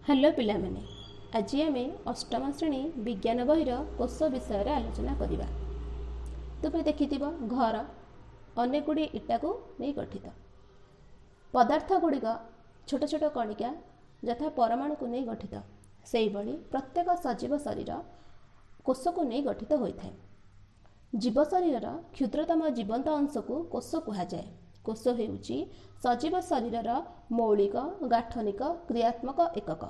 Hello पिला माने आज आम अष्टम श्रेणी विज्ञान बहिर कोष विषय आलोचना करवा। तुम्हें देखि घर अनेक गुड़ी इटा को नहीं गठित पदार्थ गुड़िक छोट छोट कणिका यथा परमाणु को नहीं गठित से ही प्रत्येक सजीव शरीर कोष को नहीं गठित होता है। जीव शरीर क्षुद्रतम जीवंत अंश को कोष कहुए। कोष हेउची सजीव शरीर मौलिक गाठनिक क्रियात्मक एकक।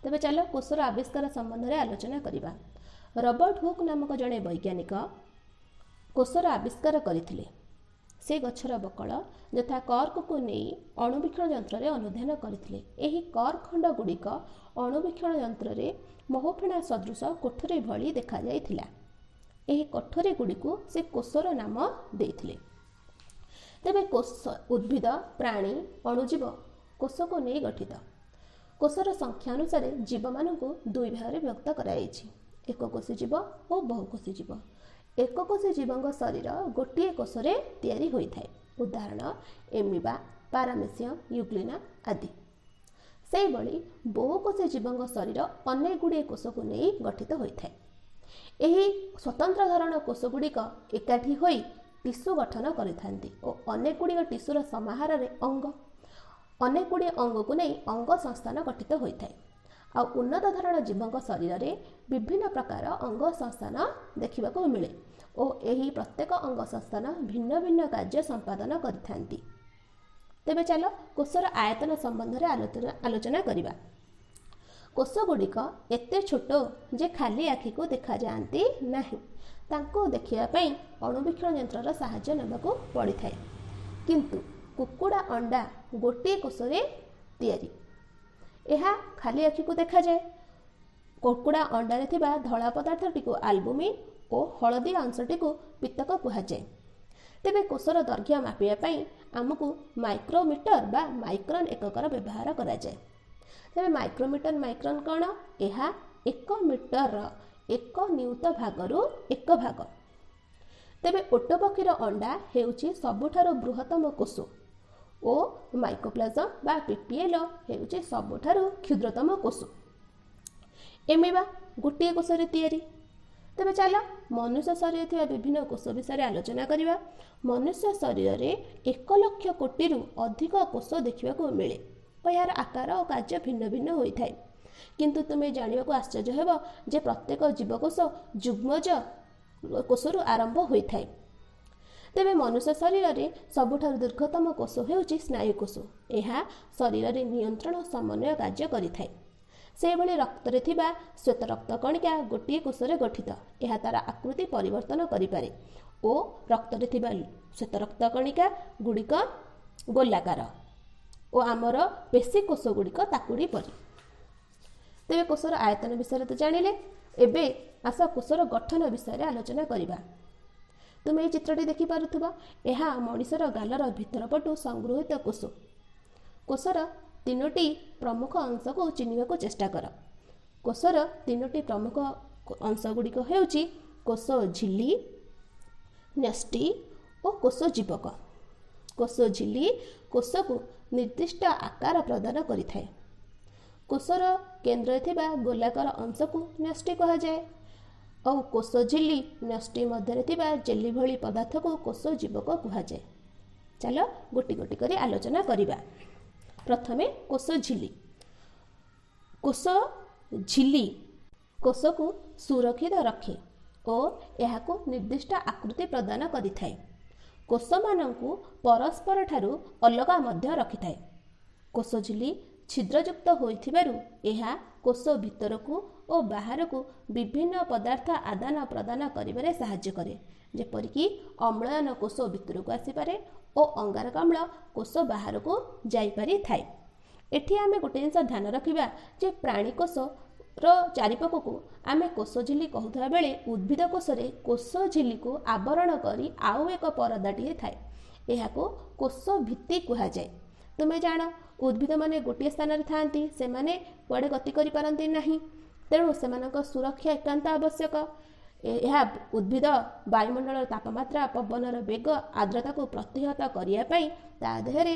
तेज चल कोषर आविष्कार संबंध में आलोचना करवा। रॉबर्ट हुक नामक जड़े वैज्ञानिक कोषर आविष्कार करथिले। से गछर बकल यथा कर्क को नहीं अणुवीक्षण यंत्र रे अनुध्यान करथिले। एही कर्क खंड गुड़िक अणुवीक्षण यंत्र रे महोफेणा सदृश कोठरी भली देखा जाइथिला। एही कोठरी गुड़िक से कोषर नाम देथिले। तेबे कोष उद्भिद प्राणी अणुजीव कोष को नहीं गठित। कोषर संख्या अनुसार जीव मान दुई भाग में व्यक्त कराई। एककोशी जीव और बहुकोशी जीव। एककोशी जीवों शरीर गोटे कोषरे तैयारी होइथाय। उदाहरण एमिबा पारामेसियम यूग्लिना आदि। से भली बहुकोशी जीवों शरीर अनेक गुड़े कोष को नहीं गठित होइथाय। एही स्वतंत्र धरण कोष गुड़िक एकाठी होई टिश्यू गठन करिथांती और अनेक गुड़िक टिश्यूर समाहार रे अंग अनेक गुड़े अंग को नहीं अंग संस्थान गठित होता है। आ उन्नत धरण जीवों शरीर में विभिन्न प्रकार अंग संस्थान देखा मिले और यही प्रत्येक अंग संस्थान भिन्न भिन्न कार्य संपादन करिथांती। तेबे चलो कोषर आयतन संबंध में आलोचना करवा। कोष गुड़िक एते छोट जे खाली आखि को देखा जाती नहीं। तांको देखिया पई अणुवीक्षण यंत्र साहाय्य नेबाको पड़िथाय। किंतु कुकुड़ा अंडा गोटे कोषरे तैयारी। यह खाली आखि को देखा जाए। कुकुड़ा अंडारे थिबा धला पदार्थटी को आल्बुमिन और हलदी अंशटी को पित्तक कहुए। तेबे कोषर दैर्घ्य मापिया पई आमको माइक्रोमीटर बा माइक्रोन एककर व्यवहार करा जाए। तेबे माइक्रोमीटर माइक्रोन कौन? यह 1 मीटर 1 नियुत भागरु 1 भाग। तेबे ओटपक्षीर अंडा हेउची सबुठारो बृहत्तम कोष और माइकोप्लाज्म बा पीपीएल हेउची सबुठारो क्षुद्रतम कोष। एमिबा गोटे कोषरे तैयारी। तेबे चल मनुष्य शरीर थिबा विभिन्न कोष विषय आलोचना करवा। मनुष्य शरीर में 1 लाख कोटी अधिक कोष देखा मिले और यार आकार और कार्य भिन्न भिन्न होता है। किंतु तुम्हें जानवा को आश्चर्य हेब जे प्रत्येक जीवकोष जुग्मज कोषरु आरंभ होता है। तेबे मनुष्य शरीर में सबुठारु दीर्घतम कोष हेउची स्नायुकोष। यह शरीर में नियंत्रण समन्वय कार्य करिथाय। से भली रक्त रे थिबा श्वेत रक्त कणिका गोटे कोषरे गठित। यह तार आकृति परिवर्तन करिपारे और रक्त रे थिबा श्वेत रक्त कणिका गुड़िक गोलाकार और आमर पेशी कोष गुड़िक ताकुड़ी परी। तेबे कोषर आयतन विषय तो जानिले। एबे आस कोषर गठन विषय आलोचना करवा। तुम्हें चित्रटी देखि पारुथबा। यह मनुष्यर गालर भितर पटु संगृहित कोष। कोषर 3टी प्रमुख अंश को चिन्हिबा को चेष्टा कर। कोषर 3टी प्रमुख अंश गुड़िक हेउची कोष झिल्ली, न्यष्टि और कोष जीवक। कोष झिल्ली कोष को निर्दिष्ट आकार प्रदान करिथाय। कोषर केंद्र थिबा गोलाकार अंश को न्यष्टि कहा जाए और कोष झिल्ली न्यष्टि मध्य थिबा जेली भली पदार्थ को कोष जीवक कहा जाए। चलो गोटी गोटी करी आलोचना करवा। प्रथमे कोष झिल्ली। कोष झिल्ली कोष को सुरक्षित रखे और यह को निर्दिष्ट आकृति प्रदान करिथाय। कोष मानंकु परस्पर ठारू अलगा मध्य रखिथाय। कोष झिल्ली छिद्रयुक्त होइथिबारु यह कोष भितर को और बाहर को विभिन्न पदार्थ आदान प्रदान करिबारे सहाय्य करे। जेपरिक अम्लयान कोष भितर को आसीपारे और अंगारक अम्ल कोष बाहर को जाई पारि थाए। एठी आमे गोटे जिनस ध्यान रखिबा जे प्राणी कोष चारिपाख को आमे कोष झिल्ली कहूथा बेले उद्भिद कोषरे कोष झिल्ली को आवरण करी आउ एक परदाटी थाए। यह को कोष भित्ति कहा जाए। तुम्हें जान उद्भिद माने गोटे स्थान रे थांती से माने कुआडे गति करि पारंती नाही। तेणु सेमानक सुरक्षा एकांत आवश्यक। ଏହା ଉଦ୍ଭିଦ ବାୟୁମଣ୍ଡଳର ତାପମାତ୍ରା, ପବନର ବେଗ, ଆର୍ଦ୍ରତାକୁ ପ୍ରତିହତ କରିବା ପାଇଁ ତା ଦେହରେ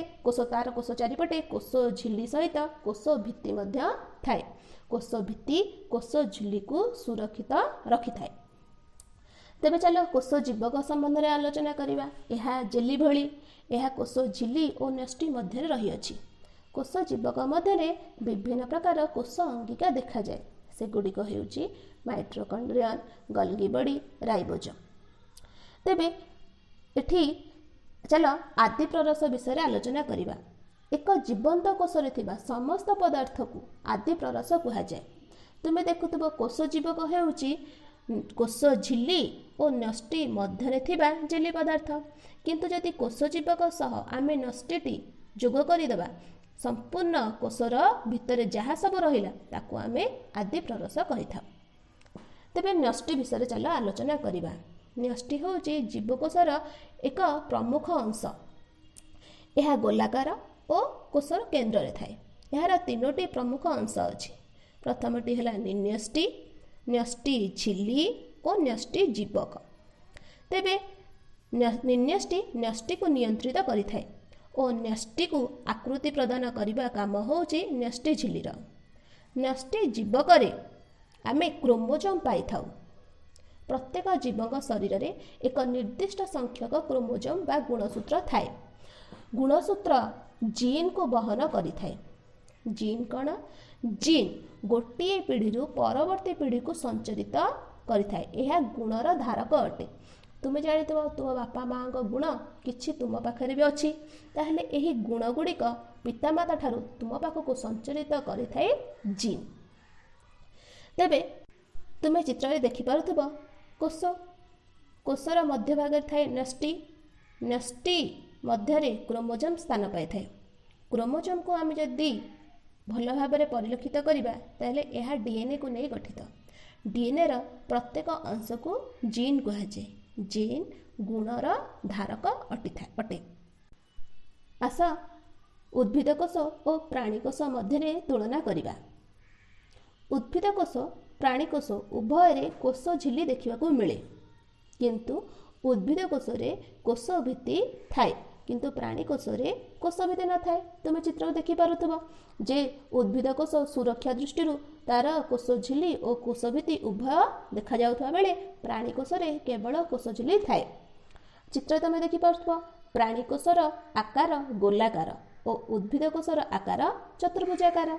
ତାର କୋଷ ଚାରିପଟେ କୋଷ ଝିଲ୍ଲି ସହିତ କୋଷ ଭିତ୍ତି ମଧ୍ୟ ଥାଏ। କୋଷ ଭିତ୍ତି କୋଷ ଝିଲ୍ଲିକୁ ସୁରକ୍ଷିତ ରଖିଥାଏ। ତେବେ ଚାଲ କୋଷ ଜୀବକ ସମ୍ବନ୍ଧରେ ଆଲୋଚନା କରିବା। ଏହା ଜେଲି ଭଳି। ଏହା କୋଷ ଝିଲ୍ଲି ଓ ନ୍ୟଷ୍ଟି ମଧ୍ୟରେ ରହିଅଛି। କୋଷ ଜୀବକ ମଧ୍ୟରେ ବିଭିନ୍ନ ପ୍ରକାର କୋଷ ଅଙ୍ଗିକା ଦେଖାଯାଏ। ସେଗୁଡ଼ିକ ହେଉଛି ମାଇଟୋକଣ୍ଡ୍ରିଅନ୍, ଗଲ୍ଗି ବଡି, ରାଇବୋଜୋମ୍। ତେବେ ଏଠି ଚାଲ ଆଦି ପ୍ରରସ ବିଷୟରେ ଆଲୋଚନା କରିବା। ଏକ ଜୀବନ୍ତ କୋଷରେ ଥିବା ସମସ୍ତ ପଦାର୍ଥକୁ ଆଦି ପ୍ରରସ କୁହାଯାଏ। ତୁମେ ଦେଖୁଥିବ କୋଷ ଜୀବକ ହେଉଛି କୋଷ ଝିଲ୍ଲି ଓ ନ୍ୟଷ୍ଟି ମଧ୍ୟରେ ଥିବା ଜେଲି ପଦାର୍ଥ। କିନ୍ତୁ ଯଦି କୋଷ ଜୀବକ ସହ ଆମେ ନ୍ୟଷ୍ଟିଟି ଯୋଗ କରିଦେବା, ସମ୍ପୂର୍ଣ୍ଣ କୋଷର ଭିତରେ ଯାହା ସବୁ ରହିଲା ତାକୁ ଆମେ ଆଦି ପ୍ରରସ କହିଥାଉ। ତେବେ ନ୍ୟଷ୍ଟି ବିଷୟରେ ଚାଲ ଆଲୋଚନା କରିବା। ନ୍ୟଷ୍ଟି ହେଉଛି ଜୀବକୋଷର ଏକ ପ୍ରମୁଖ ଅଂଶ। ଏହା ଗୋଲାକାର ଓ କୋଷର କେନ୍ଦ୍ରରେ ଥାଏ। ଏହାର ତିନୋଟି ପ୍ରମୁଖ ଅଂଶ ଅଛି। ପ୍ରଥମଟି ହେଲା ନିନ୍ୟଷ୍ଟି, ନ୍ୟଷ୍ଟି ଝିଲ୍ଲି ଓ ନ୍ୟଷ୍ଟି ଜୀବକ। ତେବେ ନିନ୍ୟଷ୍ଟି ନ୍ୟଷ୍ଟିକୁ ନିୟନ୍ତ୍ରିତ କରିଥାଏ ଓ ନ୍ୟଷ୍ଟିକୁ ଆକୃତି ପ୍ରଦାନ କରିବା କାମ ହେଉଛି ନ୍ୟଷ୍ଟି ଝିଲ୍ଲିର। ନ୍ୟଷ୍ଟି ଜୀବକରେ ଆମେ କ୍ରୋମୋଜୋମ୍ ପାଇଥାଉ। ପ୍ରତ୍ୟେକ ଜୀବଙ୍କ ଶରୀରରେ ଏକ ନିର୍ଦ୍ଦିଷ୍ଟ ସଂଖ୍ୟକ କ୍ରୋମୋଜୋମ୍ ବା ଗୁଣସୂତ୍ର ଥାଏ। ଗୁଣସୂତ୍ର ଜିନ୍କୁ ବହନ କରିଥାଏ। ଜିନ୍ କ'ଣ? ଜିନ୍ ଗୋଟିଏ ପିଢ଼ିରୁ ପରବର୍ତ୍ତୀ ପିଢ଼ିକୁ ସଞ୍ଚରିତ କରିଥାଏ। ଏହା ଗୁଣର ଧାରକ ଅଟେ। ତୁମେ ଜାଣିଥିବ ତୁମ ବାପା ମାଆଙ୍କ ଗୁଣ କିଛି ତୁମ ପାଖରେ ବି ଅଛି। ତାହେଲେ ଏହି ଗୁଣ ଗୁଡ଼ିକ ପିତାମାତା ଠାରୁ ତୁମ ପାଖକୁ ସଞ୍ଚରିତ କରିଥାଏ ଜିନ୍। ତେବେ ତୁମେ ଚିତ୍ରରେ ଦେଖିପାରୁଥିବ କୋଷର ମଧ୍ୟଭାଗରେ ଥାଏ ନ୍ୟଷ୍ଟି। ନ୍ୟଷ୍ଟି ମଧ୍ୟରେ କ୍ରୋମୋଜୋମ୍ ସ୍ଥାନ ପାଇଥାଏ। କ୍ରୋମୋଜୋମ୍କୁ ଆମେ ଯଦି ଭଲ ଭାବରେ ପରିଲକ୍ଷିତ କରିବା ତାହେଲେ ଏହା ଡିଏନ୍ଏକୁ ନେଇ ଗଠିତ। ଡିଏନ୍ଏର ପ୍ରତ୍ୟେକ ଅଂଶକୁ ଜିନ୍ କୁହାଯାଏ। ଜିନ୍ ଗୁଣର ଧାରକ ଅଟେ। ଆସ ଉଦ୍ଭିଦ କୋଷ ଓ ପ୍ରାଣୀ କୋଷ ମଧ୍ୟରେ ତୁଳନା କରିବା। ଉଦ୍ଭିଦ କୋଷ, ପ୍ରାଣୀ କୋଷ ଉଭୟରେ କୋଷ ଝିଲ୍ଲି ଦେଖିବାକୁ ମିଳେ। କିନ୍ତୁ ଉଦ୍ଭିଦ କୋଷରେ କୋଷ ଭିତ୍ତି ଥାଏ, କିନ୍ତୁ ପ୍ରାଣୀ କୋଷରେ କୋଷ ଭିତ୍ତି ନଥାଏ। ତୁମେ ଚିତ୍ର ଦେଖିପାରୁଥିବ ଯେ ଉଦ୍ଭିଦ କୋଷ ସୁରକ୍ଷା ଦୃଷ୍ଟିରୁ ତାର କୋଷ ଝିଲ୍ଲି ଓ କୋଷ ଭିତ୍ତି ଉଭୟ ଦେଖାଯାଉଥିବା ବେଳେ ପ୍ରାଣୀ କୋଷରେ କେବଳ କୋଷ ଝିଲ୍ଲି ଥାଏ। ଚିତ୍ର ତମେ ଦେଖିପାରୁଥିବ ପ୍ରାଣୀ କୋଷର ଆକାର ଗୋଲାକାର ଓ ଉଦ୍ଭିଦ କୋଷର ଆକାର ଚତୁର୍ଭୁଜାକାର।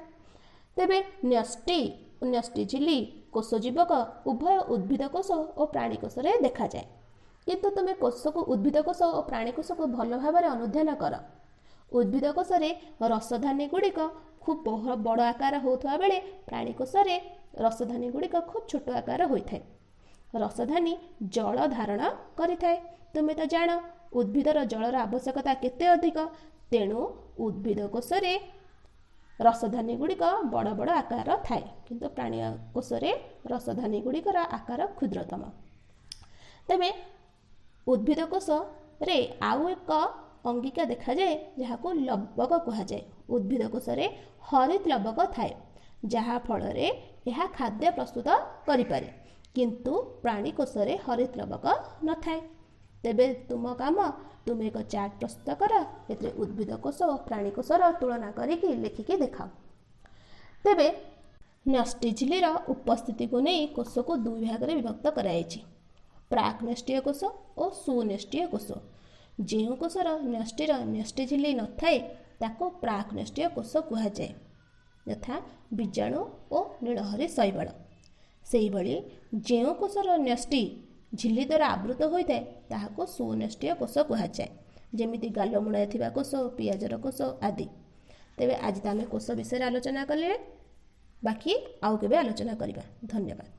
ତେବେ ନ୍ୟଷ୍ଟି ଝିଲ୍ଲି, କୋଷ ଜୀବକ ଉଭୟ ଉଦ୍ଭିଦ କୋଷ ଓ ପ୍ରାଣୀ କୋଷରେ ଦେଖାଯାଏ। କିନ୍ତୁ ତୁମେ ଉଦ୍ଭିଦ କୋଷ ଓ ପ୍ରାଣୀ କୋଷକୁ ଭଲ ଭାବରେ ଅନୁଧ୍ୟାନ କର। ଉଦ୍ଭିଦ କୋଷରେ ରସଧାନୀ ଗୁଡ଼ିକ ଖୁବ୍ ବଡ଼ ଆକାର ହେଉଥିବା ବେଳେ ପ୍ରାଣୀ କୋଷରେ ରସଧାନୀ ଗୁଡ଼ିକ ଖୁବ୍ ଛୋଟ ଆକାର ହୋଇଥାଏ। ରସଧାନୀ ଜଳ ଧାରଣ କରିଥାଏ। ତୁମେ ତ ଜାଣ ଉଦ୍ଭିଦର ଜଳର ଆବଶ୍ୟକତା କେତେ ଅଧିକ। ତେଣୁ ଉଦ୍ଭିଦ କୋଷରେ ରସଧାନୀ ଗୁଡ଼ିକ ବଡ଼ ବଡ଼ ଆକାର ଥାଏ, କିନ୍ତୁ ପ୍ରାଣୀ କୋଷରେ ରସଧାନୀ ଗୁଡ଼ିକର ଆକାର କ୍ଷୁଦ୍ରତମ। ତେବେ ଉଦ୍ଭିଦ କୋଷରେ ଆଉ ଏକ ଅଙ୍ଗିକା ଦେଖାଯାଏ ଯାହାକୁ ଲବକ କୁହାଯାଏ। ଉଦ୍ଭିଦ କୋଷରେ ହରିତ ଲବକ ଥାଏ, ଯାହା ଫଳରେ ଏହା ଖାଦ୍ୟ ପ୍ରସ୍ତୁତ କରିପାରେ, କିନ୍ତୁ ପ୍ରାଣୀ କୋଷରେ ହରିତ ଲବକ ନଥାଏ। ତେବେ ତୁମ କାମ, ତୁମେ ଏକ ଚାର୍ଟ ପ୍ରସ୍ତୁତ କର, ଏଥିରେ ଉଦ୍ଭିଦ କୋଷ ଓ ପ୍ରାଣୀ କୋଷର ତୁଳନା କରିକି ଲେଖିକି ଦେଖାଅ। ତେବେ ନ୍ୟଷ୍ଟି ଝିଲ୍ଲିର ଉପସ୍ଥିତିକୁ ନେଇ କୋଷକୁ ଦୁଇ ଭାଗରେ ବିଭକ୍ତ କରାଯାଇଛି, ପ୍ରାକ୍ ନ୍ୟଷ୍ଟିୟ କୋଷ ଓ ସୁନ୍ୟଷ୍ଟିୟ କୋଷ। ଯେଉଁ କୋଷର ନ୍ୟଷ୍ଟିର ନ୍ୟଷ୍ଟି ଝିଲ୍ଲି ନଥାଏ ତାକୁ ପ୍ରାକ୍ ନ୍ୟଷ୍ଟିୟ କୋଷ କୁହାଯାଏ, ଯଥା ବୀଜାଣୁ ଓ ନୀଳହରି ଶୈବାଳ। ସେହିଭଳି ଯେଉଁ କୋଷର ନ୍ୟଷ୍ଟି ଝିଲ୍ଲି ଦ୍ୱାରା ଆବୃତ ହୋଇଥାଏ ତାହାକୁ ସୁନ୍ୟଷ୍ଟିୟ କୋଷ କୁହାଯାଏ, ଯେମିତି ଗାଲମୁଳାରେ ଥିବା କୋଷ, ପିଆଜର କୋଷ ଆଦି। ତେବେ ଆଜି ତ ଆମେ କୋଷ ବିଷୟରେ ଆଲୋଚନା କଲେ, ବାକି ଆଉ କେବେ ଆଲୋଚନା କରିବା। ଧନ୍ୟବାଦ।